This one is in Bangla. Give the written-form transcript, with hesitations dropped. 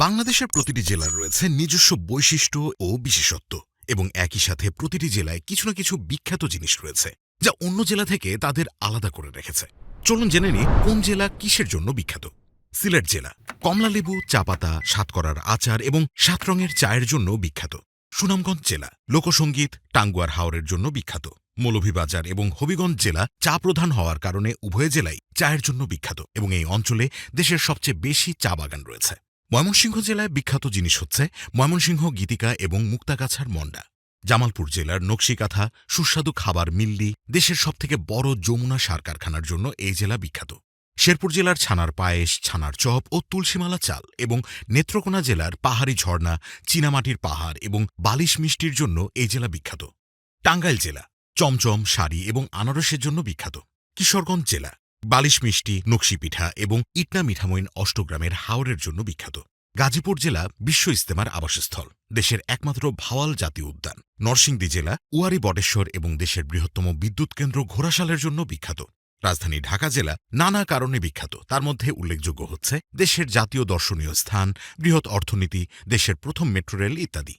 বাংলাদেশের প্রতিটি জেলার রয়েছে নিজস্ব বৈশিষ্ট্য ও বিশেষত্ব এবং একই সাথে প্রতিটি জেলায় কিছু না কিছু বিখ্যাত জিনিস রয়েছে যা অন্য জেলা থেকে তাদের আলাদা করে রেখেছে। চলুন জেনে নিই কোন জেলা কিসের জন্য বিখ্যাত। সিলেট জেলা কমলালেবু, চা পাতা, সাতকরার আচার এবং ৭ রঙের চায়ের জন্য বিখ্যাত। সুনামগঞ্জ জেলা লোকসঙ্গীত, টাঙ্গুয়ার হাওরের জন্য বিখ্যাত। মৌলভীবাজার এবং হবিগঞ্জ জেলা চা প্রধান হওয়ার কারণে উভয় জেলাই চায়ের জন্য বিখ্যাত এবং এই অঞ্চলে দেশের সবচেয়ে বেশি চা বাগান রয়েছে। ময়মনসিংহ জেলায় বিখ্যাত জিনিস হচ্ছে ময়মনসিংহ গীতিকা এবং মুক্তাগাছার মন্ডা। জামালপুর জেলার নকশিকাঁথা, সুস্বাদু খাবার মিল্লি, দেশের সবথেকে বড় যমুনা সার কারখানার জন্য এই জেলা বিখ্যাত। শেরপুর জেলার ছানার পায়েস, ছানার চপ ও তুলসীমালা চাল এবং নেত্রকোনা জেলার পাহাড়ি ঝর্ণা, চীনামাটির পাহাড় এবং বালিশ মিষ্টির জন্য এই জেলা বিখ্যাত। টাঙ্গাইল জেলা চমচম, শাড়ি এবং আনারসের জন্য বিখ্যাত। কিশোরগঞ্জ জেলা বালিশ মিষ্টি, নকশি পিঠা এবং ইটনা মিঠামইন অষ্টগ্রামের হাওরের জন্য বিখ্যাত। গাজীপুর জেলা বিশ্ব ইজতেমার আবাসস্থল, দেশের একমাত্র ভাওয়াল জাতীয় উদ্যান। নরসিংদী জেলা উয়ারি বটেশ্বর এবং দেশের বৃহত্তম বিদ্যুৎ কেন্দ্র ঘোড়াশালের জন্য বিখ্যাত। রাজধানী ঢাকা জেলা নানা কারণে বিখ্যাত, তার মধ্যে উল্লেখযোগ্য হচ্ছে দেশের জাতীয় দর্শনীয় স্থান, বৃহৎ অর্থনীতি, দেশের প্রথম মেট্রো রেল ইত্যাদি।